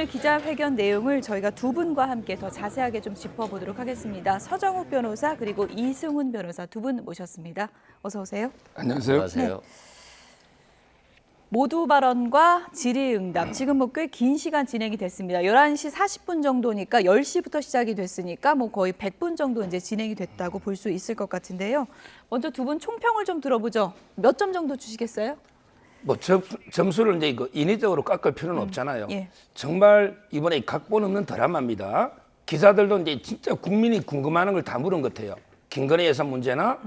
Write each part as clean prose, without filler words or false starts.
오늘 기자회견 내용을 저희가 두 분과 함께 더 자세하게 좀 짚어보도록 하겠습니다. 서정욱 변호사 그리고 이승훈 변호사 두 분 모셨습니다. 어서 오세요. 안녕하세요. 안녕하세요. 네. 모두 발언과 질의응답 지금 뭐 꽤 긴 시간 진행이 됐습니다. 11시 40분 정도니까 10시부터 시작이 됐으니까 뭐 거의 100분 정도 이제 진행이 됐다고 볼 수 있을 것 같은데요. 먼저 두 분 총평을 좀 들어보죠. 몇 점 정도 주시겠어요? 뭐 점수를 이제 이거 인위적으로 깎을 필요는 없잖아요. 예. 정말 이번에 각본 없는 드라마입니다. 기자들도 이제 진짜 국민이 궁금해하는 걸 다 물은 것 같아요. 김건희 예산 문제나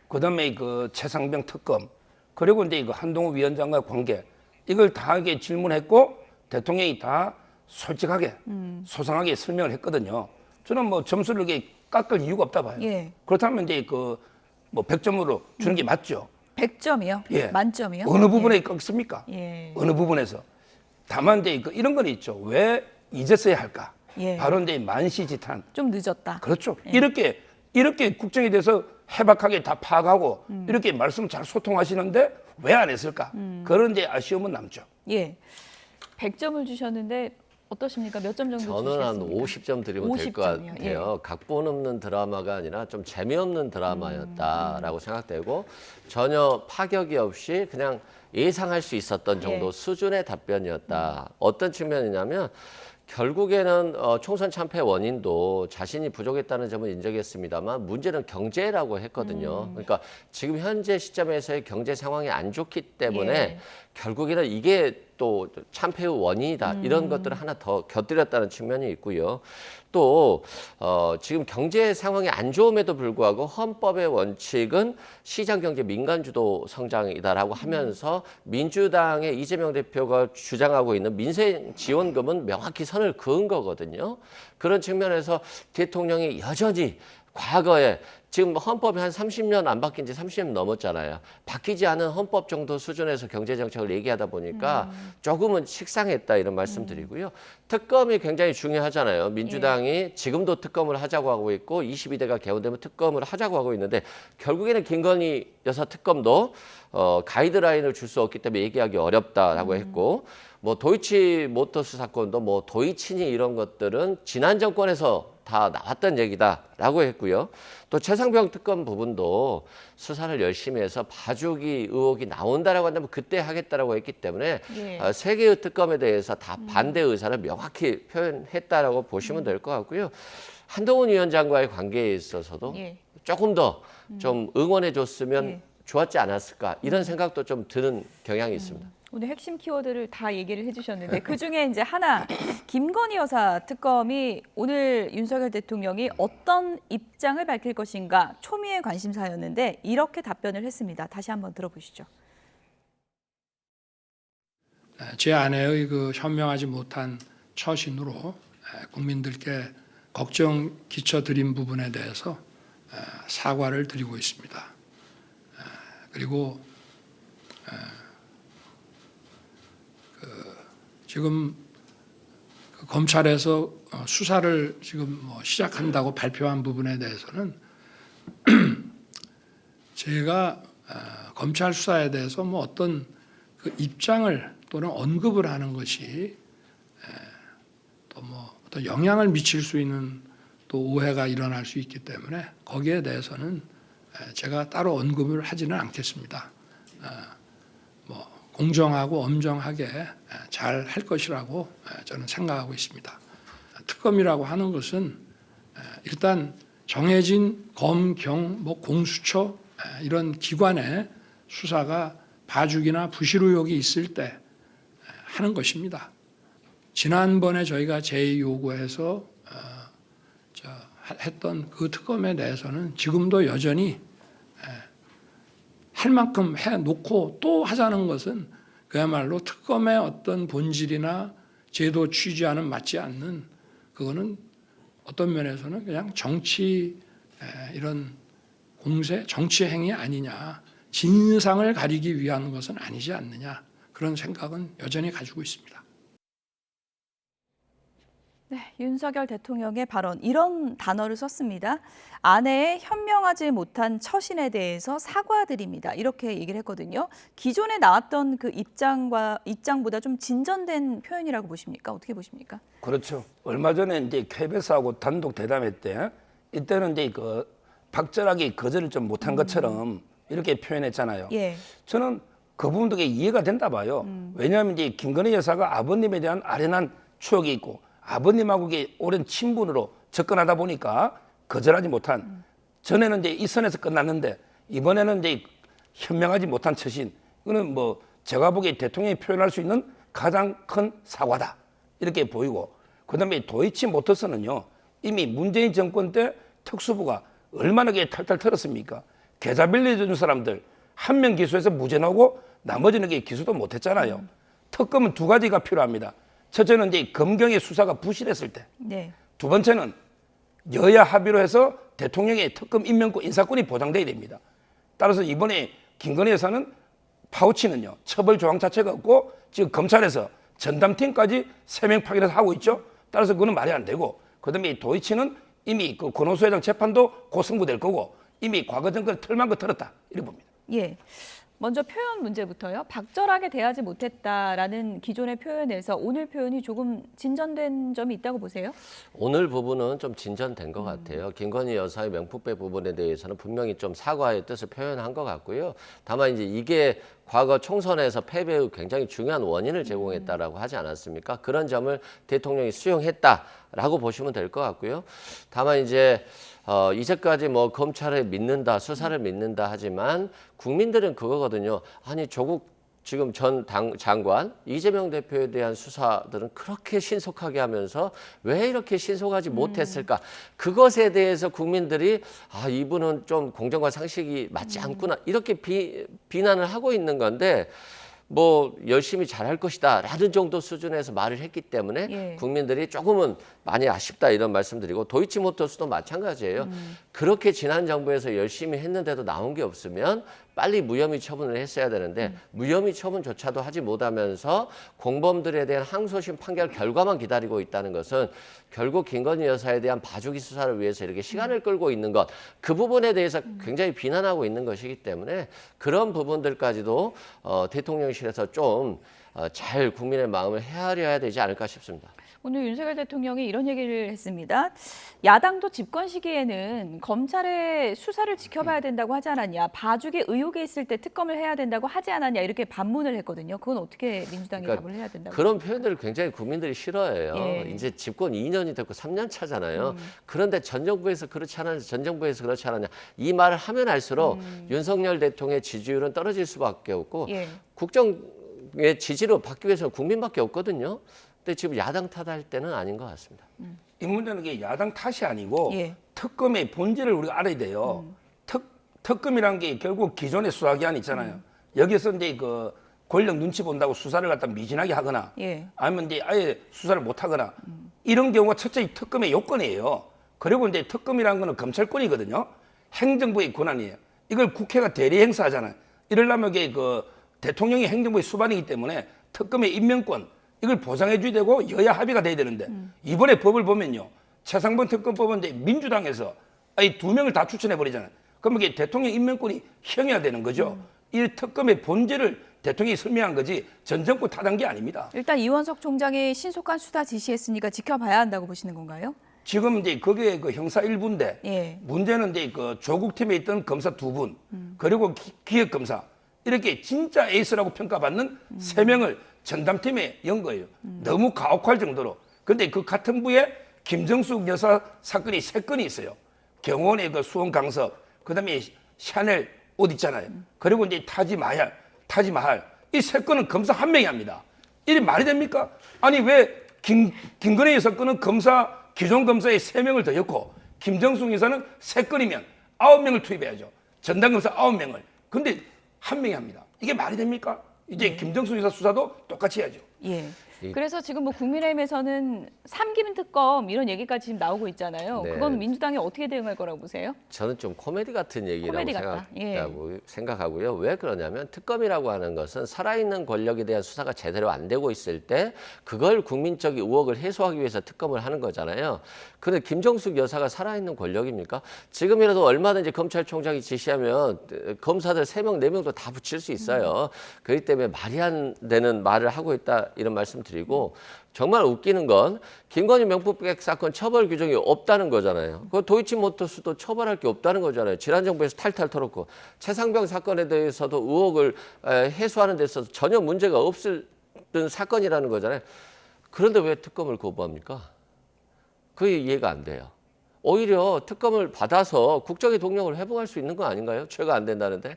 그다음에 그 최상병 특검 그리고 이제 이거 한동훈 위원장과 관계 이걸 다 이게 질문했고 대통령이 다 솔직하게 소상하게 설명을 했거든요. 저는 뭐 점수를 이렇게 깎을 이유가 없다 봐요. 예. 그렇다면 이제 그 뭐 100점으로 주는 게 맞죠. 100점이요? 예. 만점이요? 어느 부분에 꺾습니까? 예. 어느 부분에서. 다만 이제 이런 건 있죠. 왜 이제서야 할까? 예. 바로 이제 만시지탄. 좀 늦었다. 그렇죠. 예. 이렇게 국정에 대해서 해박하게 다 파악하고 이렇게 말씀 잘 소통하시는데 왜 안 했을까? 그런 이제 아쉬움은 남죠. 예. 100점을 주셨는데 어떠십니까? 몇 점 정도 저는 한 주시겠습니까? 50점 드리면 될 것 50점이요. 같아요. 각본 없는 드라마가 아니라 좀 재미없는 드라마였다라고 생각되고 전혀 파격이 없이 그냥 예상할 수 있었던 정도 예. 수준의 답변이었다. 어떤 측면이냐면 결국에는 총선 참패 원인도 자신이 부족했다는 점은 인정했습니다만 문제는 경제라고 했거든요. 그러니까 지금 현재 시점에서의 경제 상황이 안 좋기 때문에 예. 결국에는 이게 또 참패의 원인이다. 이런 것들을 하나 더 곁들였다는 측면이 있고요. 또 지금 경제 상황이 안 좋음에도 불구하고 헌법의 원칙은 시장경제 민간주도 성장이다라고 하면서 민주당의 이재명 대표가 주장하고 있는 민생지원금은 명확히 선을 그은 거거든요. 그런 측면에서 대통령이 여전히 과거에 지금 헌법이 한 30년 안 바뀐 지 30년 넘었잖아요. 바뀌지 않은 헌법 정도 수준에서 경제정책을 얘기하다 보니까 조금은 식상했다 이런 말씀드리고요. 특검이 굉장히 중요하잖아요. 민주당이 지금도 특검을 하자고 하고 있고 22대가 개헌되면 특검을 하자고 하고 있는데 결국에는 김건희 여사 특검도 가이드라인을 줄 수 없기 때문에 얘기하기 어렵다라고 했고 뭐 도이치모터스 사건도 뭐 도이치니 이런 것들은 지난 정권에서 다 나왔던 얘기다라고 했고요. 또 최상병 특검 부분도 수사를 열심히 해서 봐주기 의혹이 나온다라고 한다면 그때 하겠다라고 했기 때문에 예. 세 개의 특검에 대해서 다 반대 의사를 명확히 표현했다라고 보시면 될 것 같고요. 한동훈 위원장과의 관계에 있어서도 예. 조금 더 좀 응원해 줬으면 예. 좋았지 않았을까 이런 생각도 좀 드는 경향이 있습니다. 오늘 핵심 키워드를 다 얘기를 해주셨는데 그중에 이제 하나 김건희 여사 특검이 오늘 윤석열 대통령이 어떤 입장을 밝힐 것인가 초미의 관심사였는데 이렇게 답변을 했습니다. 다시 한번 들어보시죠. 제 아내의 그 현명하지 못한 처신으로 국민들께 걱정 끼쳐드린 부분에 대해서 사과를 드리고 있습니다. 그리고 지금 검찰에서 수사를 지금 뭐 시작한다고 발표한 부분에 대해서는 제가 검찰 수사에 대해서 뭐 어떤 그 입장을 또는 언급을 하는 것이 또 뭐 어떤 영향을 미칠 수 있는 또 오해가 일어날 수 있기 때문에 거기에 대해서는 제가 따로 언급을 하지는 않겠습니다. 뭐 공정하고 엄정하게 잘 할 것이라고 저는 생각하고 있습니다. 특검이라고 하는 것은 일단 정해진 검, 경, 뭐 공수처 이런 기관의 수사가 봐주기나 부실 의혹이 있을 때 하는 것입니다. 지난번에 저희가 제2요구해서 했던 그 특검에 대해서는 지금도 여전히 할 만큼 해놓고 또 하자는 것은 그야말로 특검의 어떤 본질이나 제도 취지와는 맞지 않는 그거는 어떤 면에서는 그냥 정치 이런 공세, 정치 행위 아니냐, 진상을 가리기 위한 것은 아니지 않느냐 그런 생각은 여전히 가지고 있습니다. 네, 윤석열 대통령의 발언 이런 단어를 썼습니다. 아내의 현명하지 못한 처신에 대해서 사과드립니다. 이렇게 얘기를 했거든요. 기존에 나왔던 그 입장보다 좀 진전된 표현이라고 보십니까? 어떻게 보십니까? 그렇죠. 얼마 전에 이제 KBS하고 단독 대담회 때 이때는 이제 그 박절하게 거절을 좀 못한 것처럼 이렇게 표현했잖아요. 예. 저는 그 부분도 이해가 된다 봐요. 왜냐하면 이제 김건희 여사가 아버님에 대한 아련한 추억이 있고 아버님하고 오랜 친분으로 접근하다 보니까 거절하지 못한 전에는 이제 이 선에서 끝났는데 이번에는 이제 현명하지 못한 처신 이거는 뭐 제가 보기에 대통령이 표현할 수 있는 가장 큰 사과다 이렇게 보이고 그다음에 도이치모터스는요 이미 문재인 정권 때 특수부가 얼마나 탈탈 털었습니까? 계좌 빌려준 사람들 한 명 기소해서 무죄 나오고 나머지는 기소도 못했잖아요. 특검은 두 가지가 필요합니다. 첫째는 이제 검경의 수사가 부실했을 때, 네. 두 번째는 여야 합의로 해서 대통령의 특검 임명권 인사권이 보장돼야 됩니다. 따라서 이번에 김건희 여사는 파우치는요 처벌 조항 자체가 없고 지금 검찰에서 전담팀까지 3명 파견해서 하고 있죠. 따라서 그거는 말이 안 되고 그다음에 도이치는 이미 그 권오수 회장 재판도 곧 선고될 거고 이미 과거 정권 털만 거 털었다 이렇게 봅니다. 예. 먼저 표현 문제부터요. 박절하게 대하지 못했다라는 기존의 표현에서 오늘 표현이 조금 진전된 점이 있다고 보세요? 오늘 부분은 좀 진전된 것 같아요. 김건희 여사의 명품백 부분에 대해서는 분명히 좀 사과의 뜻을 표현한 것 같고요. 다만 이제 이게 과거 총선에서 패배의 굉장히 중요한 원인을 제공했다라고 하지 않았습니까? 그런 점을 대통령이 수용했다라고 보시면 될 것 같고요. 다만 이제 이제까지 뭐 검찰을 믿는다, 수사를 믿는다 하지만 국민들은 그거거든요. 아니 조국 지금 전 장관 이재명 대표에 대한 수사들은 그렇게 신속하게 하면서 왜 이렇게 신속하지 못했을까? 그것에 대해서 국민들이 아 이분은 좀 공정과 상식이 맞지 않구나 이렇게 비난을 하고 있는 건데 뭐 열심히 잘할 것이다 라는 정도 수준에서 말을 했기 때문에 예. 국민들이 조금은 많이 아쉽다 이런 말씀드리고 도이치모터스도 마찬가지예요. 그렇게 지난 정부에서 열심히 했는데도 나온 게 없으면 빨리 무혐의 처분을 했어야 되는데 무혐의 처분조차도 하지 못하면서 공범들에 대한 항소심 판결 결과만 기다리고 있다는 것은 결국 김건희 여사에 대한 봐주기 수사를 위해서 이렇게 시간을 끌고 있는 것, 그 부분에 대해서 굉장히 비난하고 있는 것이기 때문에 그런 부분들까지도 대통령실에서 좀 잘 국민의 마음을 헤아려야 되지 않을까 싶습니다. 오늘 윤석열 대통령이 이런 얘기를 했습니다. 야당도 집권 시기에는 검찰의 수사를 지켜봐야 된다고 하지 않았냐. 봐주기 의혹이 있을 때 특검을 해야 된다고 하지 않았냐. 이렇게 반문을 했거든요. 그건 어떻게 민주당이 답을 해야 된다고 그런 보십니까? 표현들을 굉장히 국민들이 싫어해요. 예. 이제 집권 2년이 됐고 3년 차잖아요. 그런데 전 정부에서 그렇지 않았냐, 전 정부에서 그렇지 않았냐. 이 말을 하면 할수록 윤석열 대통령의 지지율은 떨어질 수밖에 없고 예. 국정의 지지로 받기 위해서는 국민밖에 없거든요. 근데 지금 야당 탓할 때는 아닌 것 같습니다. 이 문제는 이게 야당 탓이 아니고 예. 특검의 본질을 우리가 알아야 돼요. 특검이란 게 결국 기존의 수사기관 있잖아요. 여기서 이제 그 권력 눈치 본다고 수사를 갖다 미진하게 하거나 예. 아니면 이제 아예 수사를 못 하거나 이런 경우가 첫째 이 특검의 요건이에요. 그리고 이제 특검이라는 거는 검찰권이거든요. 행정부의 권한이에요. 이걸 국회가 대리 행사하잖아요. 이러려면 이게 그 대통령이 행정부의 수반이기 때문에 특검의 임명권 이걸 보장해 줘야 되고 여야 합의가 돼야 되는데 이번에 법을 보면요. 최상범 특검법은 이제 민주당에서 아예 2명을 다 추천해 버리잖아요. 그러면 이게 대통령 임명권이 형해야 되는 거죠. 이 특검의 본질을 대통령이 설명한 거지 전 정부 타단 게 아닙니다. 일단 이원석 총장이 신속한 수사 지시했으니까 지켜봐야 한다고 보시는 건가요? 지금 이제 그게 그 형사 1부인데 예. 문제는 이제 그 조국 팀에 있던 검사 2분 그리고 기획 검사 이렇게 진짜 에이스라고 평가받는 3명을 전담팀에 연 거예요. 너무 가혹할 정도로. 근데 그 같은 부에 김정숙 여사 사건이 3건이 있어요. 경호원의 그 수원 강섭, 그다음에 샤넬 옷 있잖아요. 그리고 이제 타지마할 이 3건은 검사 1명이 합니다. 이게 말이 됩니까? 아니 왜 김건희 여사 건은 기존 검사에 3명을 더 였고 김정숙 여사는 3건이면 9명을 투입해야죠. 전담 검사 9명을. 근데 1명이 합니다. 이게 말이 됩니까? 이제 김정숙 여사 수사도 똑같이 해야죠. 예. 그래서 지금 뭐 국민의힘에서는 삼김 특검 이런 얘기까지 지금 나오고 있잖아요. 네. 그건 민주당이 어떻게 대응할 거라고 보세요? 저는 좀 코미디 같은 얘기라고 코미디 같다. 생각하고요. 왜 그러냐면 특검이라고 하는 것은 살아있는 권력에 대한 수사가 제대로 안 되고 있을 때 그걸 국민적 의혹을 해소하기 위해서 특검을 하는 거잖아요. 그런데 김정숙 여사가 살아있는 권력입니까? 지금이라도 얼마든지 검찰총장이 지시하면 검사들 3명, 4명도 다 붙일 수 있어요. 그렇기 때문에 말이 안 되는 말을 하고 있다 이런 말씀 드리고 정말 웃기는 건 김건희 명품백 사건 처벌 규정이 없다는 거잖아요. 그 도이치모터스도 처벌할 게 없다는 거잖아요. 지난 정부에서 탈탈 털었고 최상병 사건에 대해서도 의혹을 해소하는 데 있어서 전혀 문제가 없었던 사건이라는 거잖아요. 그런데 왜 특검을 거부합니까? 그게 이해가 안 돼요. 오히려 특검을 받아서 국정의 동력을 회복할 수 있는 거 아닌가요? 죄가 안 된다는데.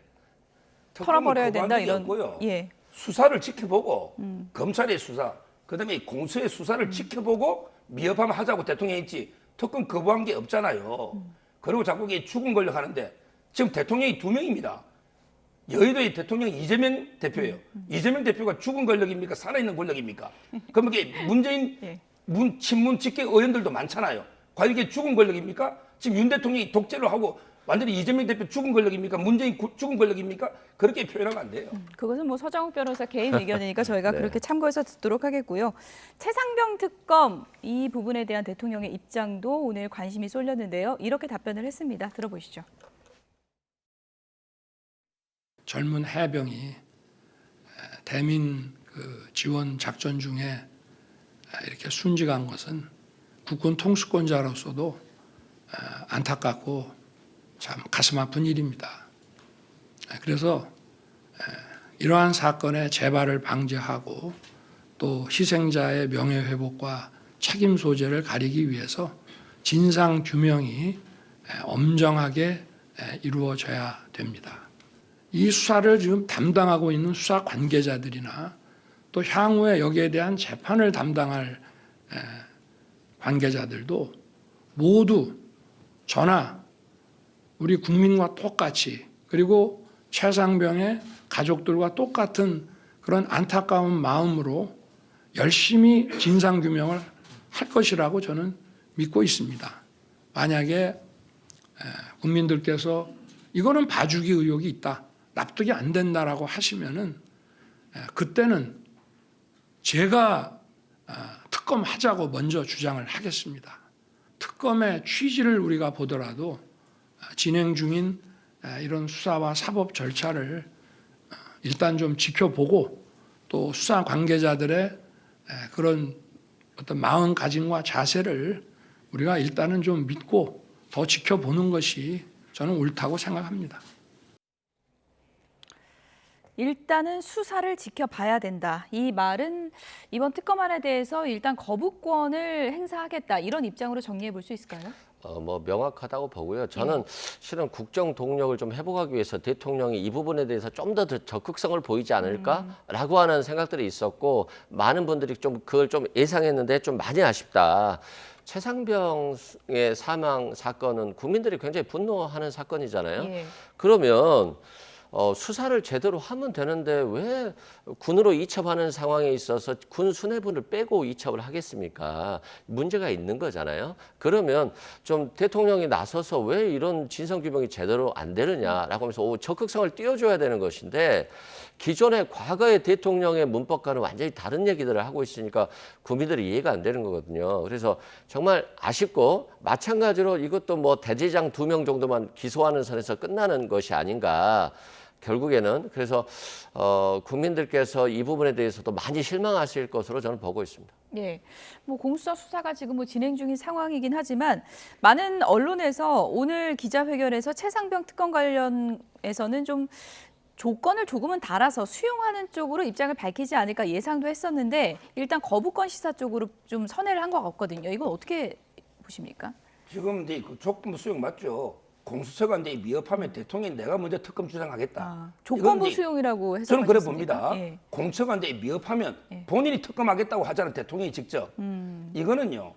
털어버려야 된다 이런. 없고요. 예. 수사를 지켜보고 검찰의 수사, 그다음에 공수의 수사를 지켜보고 미흡하면 하자고 대통령이 했지 특검 거부한 게 없잖아요. 그리고 자꾸 이게 죽은 권력 하는데 지금 대통령이 2명입니다. 여의도의 대통령이 이재명 대표예요. 이재명 대표가 죽은 권력입니까? 살아있는 권력입니까? 그럼 이게 문재인 예. 친문 직계 의원들도 많잖아요. 과연 이게 죽은 권력입니까? 지금 윤 대통령이 독재를 하고 완전히 이재명 대표 죽은 권력입니까? 문재인 죽은 권력입니까? 그렇게 표현하면 안 돼요. 그것은 뭐 서장욱 변호사 개인 의견이니까 저희가 네. 그렇게 참고해서 듣도록 하겠고요. 최상병 특검 이 부분에 대한 대통령의 입장도 오늘 관심이 쏠렸는데요. 이렇게 답변을 했습니다. 들어보시죠. 젊은 해병이 대민 그 지원 작전 중에 이렇게 순직한 것은 국군 통수권자로서도 안타깝고 참 가슴 아픈 일입니다. 그래서 이러한 사건의 재발을 방지하고 또 희생자의 명예회복과 책임 소재를 가리기 위해서 진상 규명이 엄정하게 이루어져야 됩니다. 이 수사를 지금 담당하고 있는 수사 관계자들이나 또 향후에 여기에 대한 재판을 담당할 관계자들도 모두 저나 우리 국민과 똑같이 그리고 최상병의 가족들과 똑같은 그런 안타까운 마음으로 열심히 진상규명을 할 것이라고 저는 믿고 있습니다. 만약에 국민들께서 이거는 봐주기 의혹이 있다, 납득이 안 된다라고 하시면은 그때는 제가 특검하자고 먼저 주장을 하겠습니다. 특검의 취지를 우리가 보더라도 진행 중인 이런 수사와 사법 절차를 일단 좀 지켜보고 또 수사 관계자들의 그런 어떤 마음가짐과 자세를 우리가 일단은 좀 믿고 더 지켜보는 것이 저는 옳다고 생각합니다. 일단은 수사를 지켜봐야 된다. 이 말은 이번 특검안에 대해서 일단 거부권을 행사하겠다. 이런 입장으로 정리해 볼 수 있을까요? 뭐 명확하다고 보고요. 저는 실은 국정 동력을 좀 회복하기 위해서 대통령이 이 부분에 대해서 좀 더 적극성을 보이지 않을까라고 하는 생각들이 있었고 많은 분들이 좀 그걸 좀 예상했는데 좀 많이 아쉽다. 최상병의 사망 사건은 국민들이 굉장히 분노하는 사건이잖아요. 예. 그러면 수사를 제대로 하면 되는데 왜 군으로 이첩하는 상황에 있어서 군 수뇌부를 빼고 이첩을 하겠습니까? 문제가 있는 거잖아요. 그러면 좀 대통령이 나서서 왜 이런 진상규명이 제대로 안 되느냐라고 하면서 적극성을 띄워줘야 되는 것인데 기존의 과거의 대통령의 문법과는 완전히 다른 얘기들을 하고 있으니까 국민들이 이해가 안 되는 거거든요. 그래서 정말 아쉽고 마찬가지로 이것도 뭐 대대장 2명 정도만 기소하는 선에서 끝나는 것이 아닌가. 결국에는 그래서 국민들께서 이 부분에 대해서도 많이 실망하실 것으로 저는 보고 있습니다. 예, 뭐 공수처 수사가 지금 뭐 진행 중인 상황이긴 하지만 많은 언론에서 오늘 기자회견에서 최상병 특검 관련해서는 좀 조건을 조금은 달아서 수용하는 쪽으로 입장을 밝히지 않을까 예상도 했었는데 일단 거부권 시사 쪽으로 좀 선회를 한 것 같거든요. 이건 어떻게 보십니까? 지금 이제 그 조건부 수용 맞죠? 공수처가 이제 미흡하면 대통령이 내가 먼저 특검 주장하겠다. 조건부 이건 이제 수용이라고 저는 그래 해석하셨습니까? 봅니다. 예. 공처가 이제 미흡하면 예. 본인이 특검하겠다고 하잖아요. 대통령이 직접. 이거는요.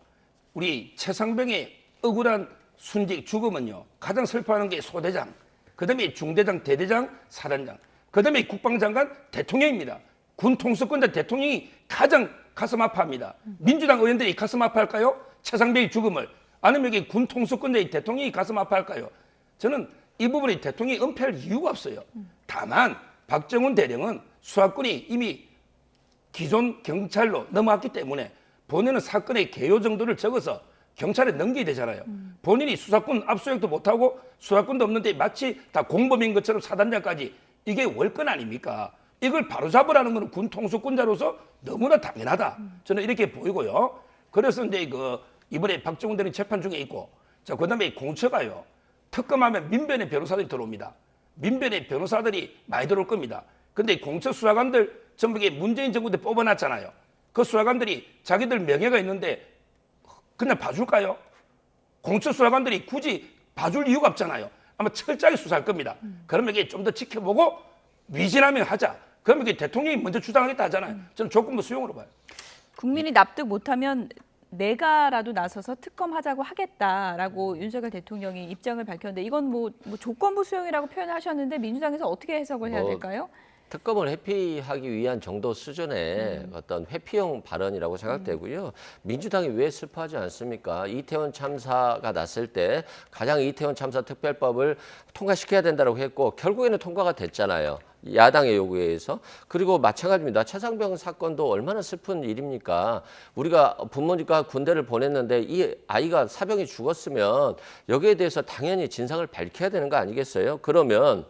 우리 최상병의 억울한 순직 죽음은요. 가장 슬퍼하는 게 소대장, 그다음에 중대장, 대대장, 사단장, 그다음에 국방장관, 대통령입니다. 군 통수권자 대통령이 가장 가슴 아파합니다. 민주당 의원들이 가슴 아파할까요? 최상병의 죽음을. 아니면 여기 군 통수권자의 대통령이 가슴 아파할까요? 저는 이 부분이 대통령이 은폐할 이유가 없어요. 다만 박정훈 대령은 수사권이 이미 기존 경찰로 넘어왔기 때문에 본인은 사건의 개요 정도를 적어서 경찰에 넘겨야 되잖아요. 본인이 수사권 압수수색도 못하고 수사권도 없는데 마치 다 공범인 것처럼 사단장까지 이게 월권 아닙니까? 이걸 바로잡으라는 것은 군 통수권자로서 너무나 당연하다. 저는 이렇게 보이고요. 그래서 이제 이번에 박정훈 대령 재판 중에 있고, 자, 그 다음에 공처가요. 특검하면 민변의 변호사들이 들어옵니다. 민변의 변호사들이 많이 들어올 겁니다. 근데 공처 수사관들 전부 이게 문재인 정부 때 뽑아놨잖아요. 그 수사관들이 자기들 명예가 있는데 그냥 봐줄까요? 공처 수사관들이 굳이 봐줄 이유가 없잖아요. 아마 철저하게 수사할 겁니다. 그러면 이게 좀 더 지켜보고 위진하면 하자. 그러면 이게 대통령이 먼저 주장하겠다 하잖아요. 저는 조금 수용으로 봐요. 국민이 납득 못하면 내가라도 나서서 특검하자고 하겠다라고 윤석열 대통령이 입장을 밝혔는데 이건 뭐 조건부 수용이라고 표현하셨는데 민주당에서 어떻게 해석을 해야 될까요? 특검을 회피하기 위한 정도 수준의 어떤 회피형 발언이라고 생각되고요. 민주당이 왜 슬퍼하지 않습니까? 이태원 참사가 났을 때 가장 이태원 참사 특별법을 통과시켜야 된다고 했고 결국에는 통과가 됐잖아요. 야당의 요구에 의해서. 그리고 마찬가지입니다. 최상병 사건도 얼마나 슬픈 일입니까? 우리가 부모님과 군대를 보냈는데 이 아이가 사병이 죽었으면 여기에 대해서 당연히 진상을 밝혀야 되는 거 아니겠어요? 그러면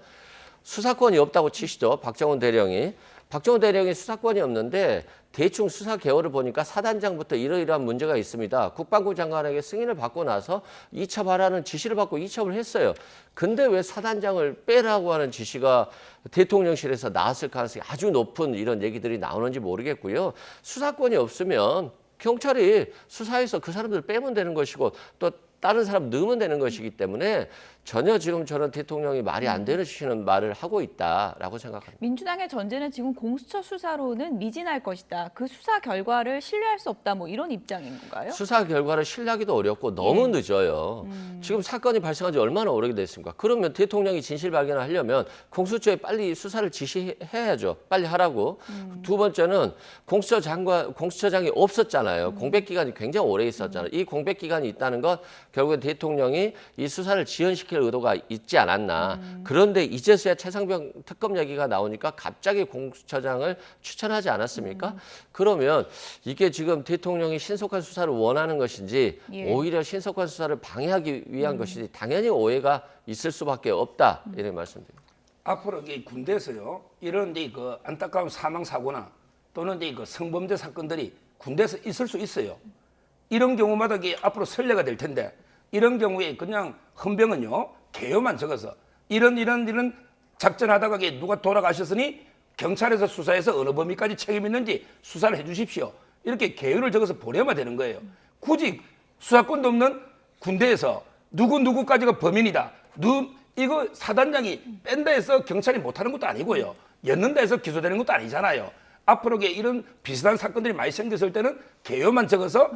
수사권이 없다고 치시죠. 박정훈 대령이. 박정훈 대령이 수사권이 없는데 대충 수사 개요를 보니까 사단장부터 이러이러한 문제가 있습니다. 국방부 장관에게 승인을 받고 나서 이첩하라는 지시를 받고 이첩을 했어요. 근데 왜 사단장을 빼라고 하는 지시가 대통령실에서 나왔을 가능성이 아주 높은 이런 얘기들이 나오는지 모르겠고요. 수사권이 없으면 경찰이 수사해서 그 사람들 빼면 되는 것이고 또 다른 사람 넣으면 되는 것이기 때문에 전혀 지금 저는 대통령이 말이 안 되시는 말을 하고 있다라고 생각합니다. 민주당의 전제는 지금 공수처 수사로는 미진할 것이다. 그 수사 결과를 신뢰할 수 없다. 뭐 이런 입장인 건가요? 수사 결과를 신뢰하기도 어렵고 너무 늦어요. 지금 사건이 발생한 지 얼마나 오래 됐습니까? 그러면 대통령이 진실 발견을 하려면 공수처에 빨리 수사를 지시해야죠. 빨리 하라고. 두 번째는 공수처장이 없었잖아요. 공백 기간이 굉장히 오래 있었잖아요. 이 공백 기간이 있다는 건 결국에 대통령이 이 수사를 지연시킬 의도가 있지 않았나. 그런데 이제서야 최상병 특검 얘기가 나오니까 갑자기 공수처장을 추천하지 않았습니까? 그러면 이게 지금 대통령이 신속한 수사를 원하는 것인지 오히려 신속한 수사를 방해하기 위한 것인지 당연히 오해가 있을 수밖에 없다. 이런 말씀드립니다. 앞으로 이게 군대에서요, 이런 이제 그 안타까운 사망 사고나 또는 이제 그 성범죄 사건들이 군대에서 있을 수 있어요. 이런 경우마다 이게 앞으로 선례가 될 텐데 이런 경우에 그냥 헌병은요 개요만 적어서 이런 작전하다가 이게 누가 돌아가셨으니 경찰에서 수사해서 어느 범위까지 책임 있는지 수사를 해주십시오. 이렇게 개요를 적어서 보내면 되는 거예요. 굳이 수사권도 없는 군대에서 누구까지가 범인이다. 이거 사단장이 뺀다 해서 경찰이 못하는 것도 아니고요. 였는다 해서 기소되는 것도 아니잖아요. 앞으로 이런 비슷한 사건들이 많이 생겼을 때는 개요만 적어서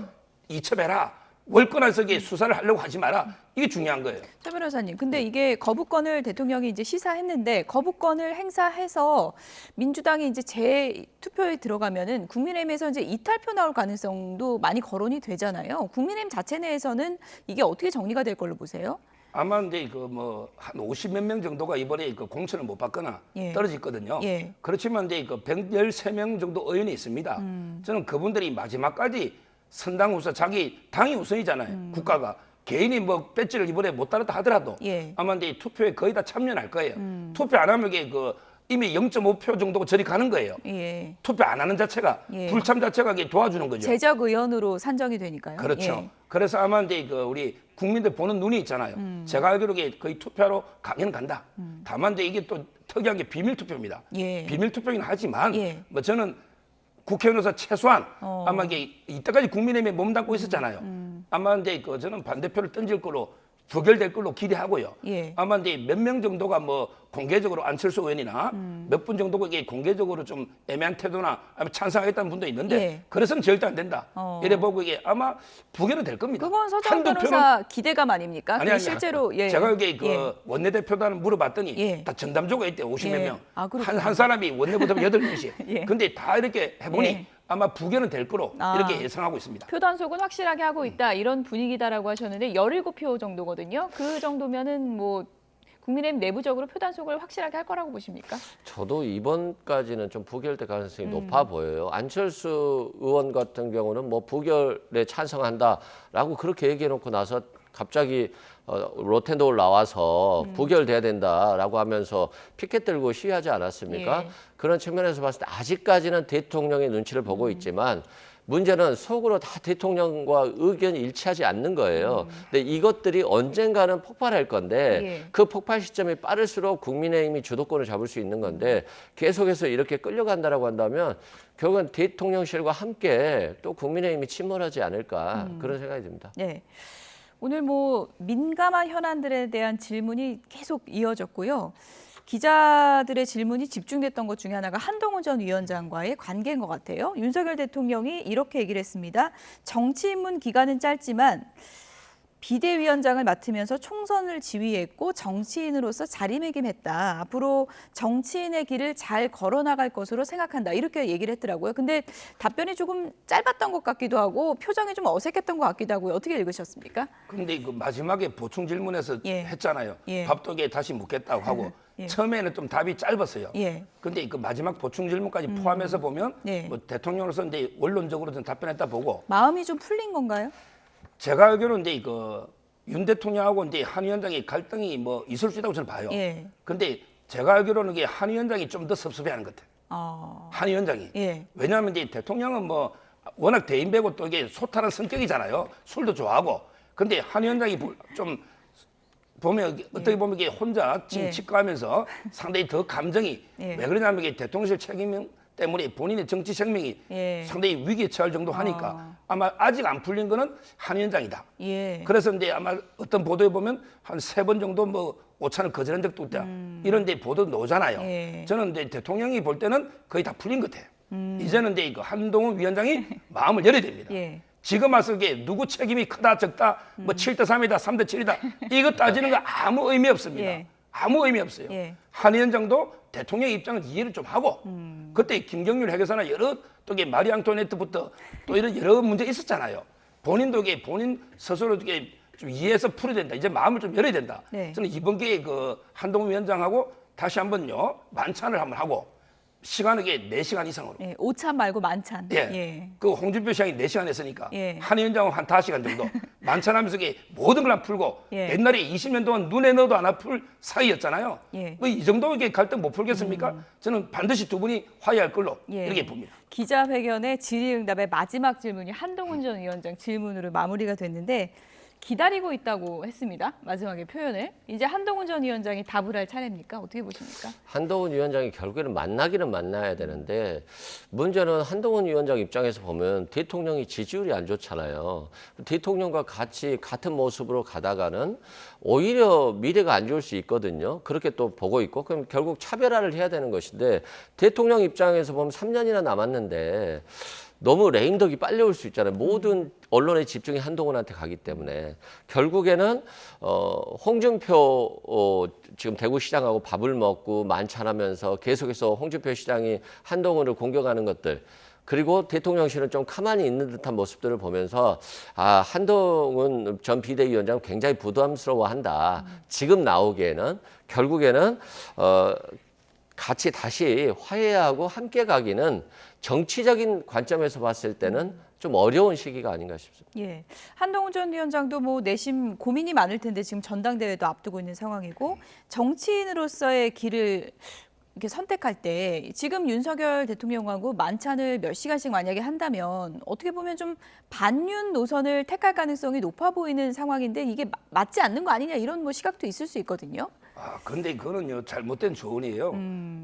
이첩해라. 월권에서 수사를 하려고 하지 마라. 이게 중요한 거예요. 최 변호사님, 근데 이게 거부권을 대통령이 이제 시사했는데 거부권을 행사해서 민주당이 이제 재투표에 들어가면은 국민의힘에서 이제 이탈표 나올 가능성도 많이 거론이 되잖아요. 국민의힘 자체 내에서는 이게 어떻게 정리가 될 걸로 보세요? 아마 이제 한 50몇 명 정도가 이번에 공천을 못 받거나 떨어졌거든요. 그렇지만 이제 113명 정도 의원이 있습니다. 저는 그분들이 마지막까지 선당 우선 자기 당이 우선이잖아요. 국가가 개인이 배지를 이번에 못 달았다 하더라도 아마 이제 투표에 거의 다 참여할 거예요. 투표 안 하면 이게 이미 0.5표 정도가 저리 가는 거예요. 투표 안 하는 자체가 불참 자체가 이게 도와주는 거죠. 제적 의원으로 산정이 되니까요. 그렇죠. 그래서 아마 이제 우리 국민들 보는 눈이 있잖아요. 제가 알기로 이게 거의 투표로 가면 간다. 다만 이제 이게 또 특이한 게 비밀 투표입니다. 비밀 투표긴 하지만 저는 국회의원으로서 최소한 아마 이게 이때까지 국민의힘에 몸담고 있었잖아요. 아마 이제 저는 반대표를 던질 걸로 부결될 걸로 기대하고요. 아마 이제 몇 명 정도가 공개적으로 안철수 의원이나 몇 분 정도가 이게 공개적으로 좀 애매한 태도나 아니면 찬성하겠다는 분도 있는데 그래서는 절대 안 된다. 이래 보고 이게 아마 부결은 될 겁니다. 그건 서정 변호사 기대감 아닙니까? 아니, 실제로 제가 이게 원내대표단을 물어봤더니 다 전담조가 있대 50몇 명. 한 사람이 원내부터 8명씩. 근데 다 이렇게 해보니 아마 부결은 될 거로 아. 이렇게 예상하고 있습니다. 표 단속은 확실하게 하고 있다 이런 분위기다라고 하셨는데 17표 정도거든요. 그 정도면은 뭐 국민의힘 내부적으로 표 단속을 확실하게 할 거라고 보십니까? 저도 이번까지는 좀 부결될 가능성이 높아 보여요. 안철수 의원 같은 경우는 뭐 부결에 찬성한다라고 그렇게 얘기해놓고 나서 갑자기 로텐도울 나와서 부결돼야 된다라고 하면서 피켓 들고 시위하지 않았습니까? 예. 그런 측면에서 봤을 때 아직까지는 대통령의 눈치를 보고 있지만 문제는 속으로 다 대통령과 의견이 일치하지 않는 거예요. 근데 이것들이 언젠가는 폭발할 건데 예. 그 폭발 시점이 빠를수록 국민의힘이 주도권을 잡을 수 있는 건데 계속해서 이렇게 끌려간다라고 한다면 결국은 대통령실과 함께 또 국민의힘이 침몰하지 않을까 그런 생각이 듭니다. 네. 오늘 뭐 민감한 현안들에 대한 질문이 계속 이어졌고요. 기자들의 질문이 집중됐던 것 중에 하나가 한동훈 전 위원장과의 관계인 것 같아요. 윤석열 대통령이 이렇게 얘기를 했습니다. 정치 입문 기간은 짧지만 비대위원장을 맡으면서 총선을 지휘했고 정치인으로서 자리매김했다. 앞으로 정치인의 길을 잘 걸어나갈 것으로 생각한다. 이렇게 얘기를 했더라고요. 근데 답변이 조금 짧았던 것 같기도 하고 표정이 좀 어색했던 것 같기도 하고요. 어떻게 읽으셨습니까? 근데 그 마지막에 보충 질문에서 예. 했잖아요. 예. 밥도에 다시 묻겠다고 하고 예. 처음에는 좀 답이 짧았어요. 예. 근데 그 마지막 보충 질문까지 포함해서 보면 네. 뭐 대통령으로서 이제 원론적으로 좀 답변했다 보고 마음이 좀 풀린 건가요? 제가 알기로는 이제 그 윤 대통령하고 이제 한 위원장의 갈등이 뭐 있을 수 있다고 저는 봐요. 예. 근데 제가 알기로는 이게 한 위원장이 좀 더 섭섭해하는 것 같아요. 한 위원장이. 예. 왜냐하면 이제 대통령은 뭐 워낙 대인배고 또 이게 소탈한 성격이잖아요. 술도 좋아하고. 근데 한 위원장이 좀 보면 어떻게 보면 이게 혼자 지금 예. 치과하면서 상당히 더 감정이 예. 왜 그러냐면 이게 대통령실 책임 때문에 본인의 정치 생명이 예. 상당히 위기에 처할 정도 하니까 아마 아직 안 풀린 거는 한 위원장이다. 예. 그래서 이제 아마 어떤 보도에 보면 한 3번 정도 뭐 오찬을 거절한 적도 있다. 이런 데 보도 나오잖아요. 예. 저는 이제 대통령이 볼 때는 거의 다 풀린 것 같아요. 이제는 이제 그 한동훈 위원장이 마음을 열어야 됩니다. 예. 지금 와서 이게 누구 책임이 크다 적다 뭐 7대3이다 3대7이다 이거 따지는 거 아무 의미 없습니다. 예. 아무 의미 없어요. 예. 한 위원장도 대통령의 입장을 이해를 좀 하고 그때 김경률 회계사나 여러 또 이게 마리 앙토네트부터 또 이런 여러 문제 있었잖아요. 본인도 이게 본인 스스로 이게 좀 이해해서 풀어야 된다. 이제 마음을 좀 열어야 된다. 네. 저는 이번 기회에 그 한동훈 위원장하고 다시 한번요 만찬을 한번 하고 시간을 이게 4시간 이상으로. 예. 오찬 말고 만찬. 예. 예. 그 홍준표 시장이 4시간 했으니까 예. 한 위원장은 한 5시간 정도 만찬하면서 이게 모든 걸 다 풀고 예. 옛날에 20년 동안 눈에 넣어도 안 아플 사이였잖아요. 예. 뭐 이 정도 이게 갈등 못 풀겠습니까? 저는 반드시 두 분이 화해할 걸로 예. 이렇게 봅니다. 기자회견의 질의응답의 마지막 질문이 한동훈 전 위원장 질문으로 마무리가 됐는데 기다리고 있다고 했습니다. 마지막에 표현을. 이제 한동훈 전 위원장이 답을 할 차례입니까? 어떻게 보십니까? 한동훈 위원장이 결국에는 만나기는 만나야 되는데 문제는 한동훈 위원장 입장에서 보면 대통령이 지지율이 안 좋잖아요. 대통령과 같이 같은 모습으로 가다가는 오히려 미래가 안 좋을 수 있거든요. 그렇게 또 보고 있고 그럼 결국 차별화를 해야 되는 것인데 대통령 입장에서 보면 3년이나 남았는데 너무 레임덕이 빨리 올 수 있잖아요. 모든 언론의 집중이 한동훈한테 가기 때문에 결국에는 홍준표 지금 대구시장하고 밥을 먹고 만찬하면서 계속해서 홍준표 시장이 한동훈을 공격하는 것들 그리고 대통령실은 좀 가만히 있는 듯한 모습들을 보면서 아 한동훈 전 비대위원장 굉장히 부담스러워한다. 지금 나오기에는 결국에는 같이 다시 화해하고 함께 가기는 정치적인 관점에서 봤을 때는 좀 어려운 시기가 아닌가 싶습니다. 예. 한동훈 전 위원장도 뭐 내심 고민이 많을 텐데 지금 전당대회도 앞두고 있는 상황이고 정치인으로서의 길을 이렇게 선택할 때 지금 윤석열 대통령하고 만찬을 몇 시간씩 만약에 한다면 어떻게 보면 좀 반윤 노선을 택할 가능성이 높아 보이는 상황인데 이게 맞지 않는 거 아니냐 이런 뭐 시각도 있을 수 있거든요. 아, 근데 그거는요 잘못된 조언이에요.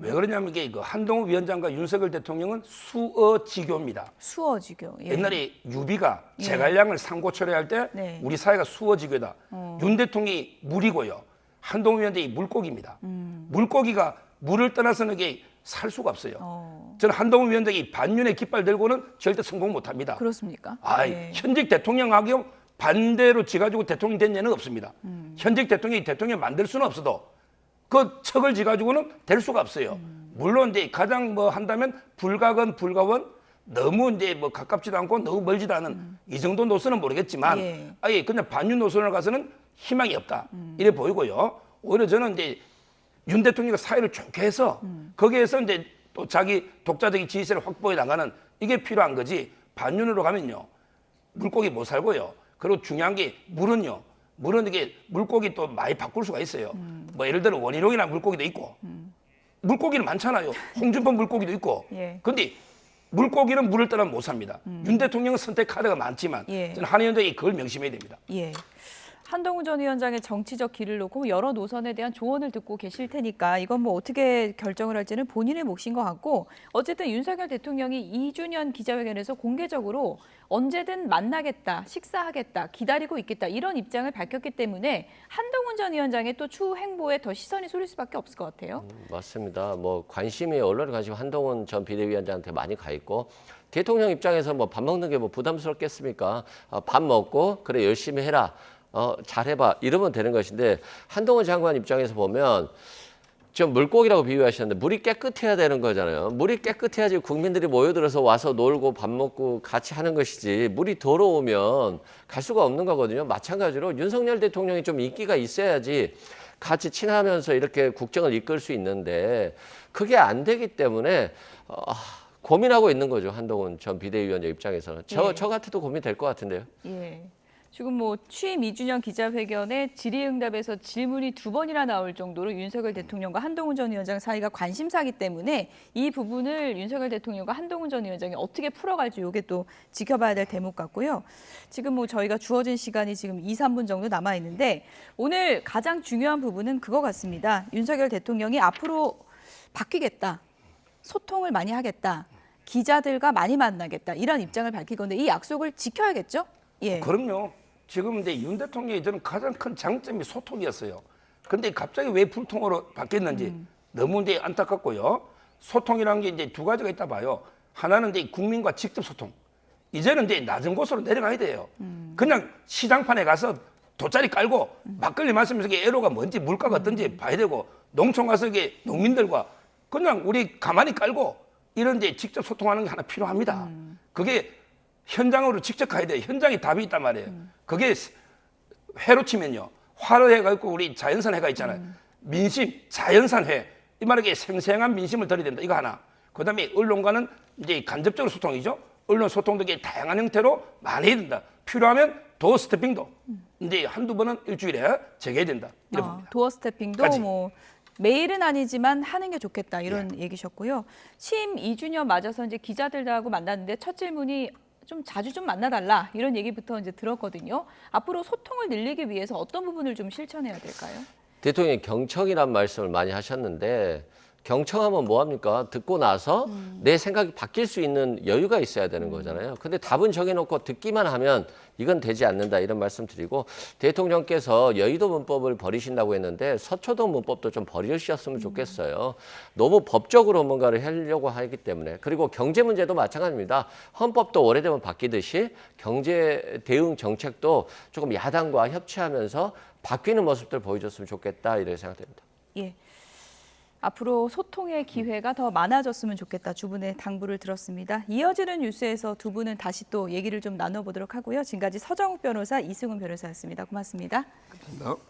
왜 그러냐면 이게 그 한동훈 위원장과 윤석열 대통령은 수어지교입니다. 수어지교. 예. 옛날에 유비가 제갈량을 상고초래할 때 네. 우리 사회가 수어지교다. 윤 대통령이 물이고요. 한동훈 위원장이 물고기입니다. 물고기가 물을 떠나서는 이게 살 수가 없어요. 저는 한동훈 위원장이 반윤의 깃발 들고는 절대 성공 못합니다. 그렇습니까? 아, 현직 대통령하고 반대로 지가지고 대통령 된 예는 없습니다. 현직 대통령이 대통령 만들 수는 없어도 그 척을 지가지고는 될 수가 없어요. 물론 이제 가장 뭐 한다면 불가건 불가원 너무 이제 뭐 가깝지도 않고 너무 멀지도 않은 이 정도 노선은 모르겠지만 예. 아예 그냥 반윤 노선을 가서는 희망이 없다 이래 보이고요. 오히려 저는 이제 윤 대통령이 사회를 좋게 해서 거기에서 이제 또 자기 독자적인 지지세를 확보해 나가는 이게 필요한 거지. 반윤으로 가면요 물고기 못 살고요. 그리고 중요한 게 물은요. 물은 이게 물고기 또 많이 바꿀 수가 있어요. 뭐 예를 들어 원희룡이나 물고기도 있고 물고기는 많잖아요. 홍준표 물고기도 있고. 예. 근데 물고기는 물을 떠나면 못 삽니다. 윤 대통령은 선택 카드가 많지만 예. 저는 한 위원장이 그걸 명심해야 됩니다. 예. 한동훈 전 위원장의 정치적 길을 놓고 여러 노선에 대한 조언을 듣고 계실 테니까 이건 뭐 어떻게 결정을 할지는 본인의 몫인 것 같고 어쨌든 윤석열 대통령이 2주년 기자회견에서 공개적으로 언제든 만나겠다, 식사하겠다, 기다리고 있겠다 이런 입장을 밝혔기 때문에 한동훈 전 위원장의 또 추후 행보에 더 시선이 쏠릴 수밖에 없을 것 같아요. 맞습니다. 뭐 관심이 언론의 관심 한동훈 전 비대위원장한테 많이 가 있고 대통령 입장에서 뭐 밥 먹는 게 뭐 부담스럽겠습니까? 밥 먹고 그래 열심히 해라. 잘해봐 이러면 되는 것인데 한동훈 장관 입장에서 보면 좀 물고기라고 비유하셨는데 물이 깨끗해야 되는 거잖아요. 물이 깨끗해야지 국민들이 모여들어서 와서 놀고 밥 먹고 같이 하는 것이지 물이 더러우면 갈 수가 없는 거거든요. 마찬가지로 윤석열 대통령이 좀 인기가 있어야지 같이 친하면서 이렇게 국정을 이끌 수 있는데 그게 안 되기 때문에 고민하고 있는 거죠. 한동훈 전 비대위원장 입장에서는. 저 같아도 고민될 것 같은데요. 예. 지금 뭐 취임 2주년 기자회견에 질의응답에서 질문이 2번이나 나올 정도로 윤석열 대통령과 한동훈 전 위원장 사이가 관심사기 때문에 이 부분을 윤석열 대통령과 한동훈 전 위원장이 어떻게 풀어갈지 이게 또 지켜봐야 될 대목 같고요. 지금 뭐 저희가 주어진 시간이 지금 2, 3분 정도 남아 있는데 오늘 가장 중요한 부분은 그거 같습니다. 윤석열 대통령이 앞으로 바뀌겠다. 소통을 많이 하겠다. 기자들과 많이 만나겠다. 이런 입장을 밝힐 건데 이 약속을 지켜야겠죠? 예. 그럼요. 지금 이제 윤 대통령이 저는 가장 큰 장점이 소통이었어요. 근데 갑자기 왜 불통으로 바뀌었는지 너무 이제 안타깝고요. 소통이라는 게 이제 두 가지가 있다 봐요. 하나는 이제 국민과 직접 소통. 이제는 이제 낮은 곳으로 내려가야 돼요. 그냥 시장판에 가서 돗자리 깔고 막걸리 마시면서 이게 애로가 뭔지 물가가 어떤지 봐야 되고 농촌 가서 이게 농민들과 그냥 우리 가만히 깔고 이런 이제 직접 소통하는 게 하나 필요합니다. 그게 현장으로 직접 가야 돼요. 현장에 답이 있단 말이에요. 그게 회로 치면요. 화로 해가 있고 우리 자연산 해가 있잖아요. 민심, 자연산 회. 이 말에 생생한 민심을 드려야 된다. 이거 하나. 그다음에 언론과는 이제 간접적으로 소통이죠. 언론 소통도 다양한 형태로 많이 해야 된다. 필요하면 도어 스태핑도 이제 한두 번은 일주일에 재개해야 된다. 이런 겁니다. 도어 스태핑도 까지. 뭐 매일은 아니지만 하는 게 좋겠다 이런 얘기셨고요. 취임 2주년 맞아서 이제 기자들하고 만났는데 첫 질문이 좀 자주 좀 만나달라 이런 얘기부터 이제 들었거든요. 앞으로 소통을 늘리기 위해서 어떤 부분을 좀 실천해야 될까요? 대통령이 경청이란 말씀을 많이 하셨는데 경청하면 뭐합니까? 듣고 나서 내 생각이 바뀔 수 있는 여유가 있어야 되는 거잖아요. 근데 답은 정해놓고 듣기만 하면 이건 되지 않는다 이런 말씀 드리고 대통령께서 여의도 문법을 버리신다고 했는데 서초동 문법도 좀 버리셨으면 좋겠어요. 너무 법적으로 뭔가를 하려고 하기 때문에 그리고 경제 문제도 마찬가지입니다. 헌법도 오래되면 바뀌듯이 경제 대응 정책도 조금 야당과 협치하면서 바뀌는 모습들 보여줬으면 좋겠다 이렇게 생각됩니다. 예. 앞으로 소통의 기회가 더 많아졌으면 좋겠다. 두 분의 당부를 들었습니다. 이어지는 뉴스에서 두 분은 다시 또 얘기를 좀 나눠보도록 하고요. 지금까지 서정욱 변호사, 이승훈 변호사였습니다. 고맙습니다. 감사합니다.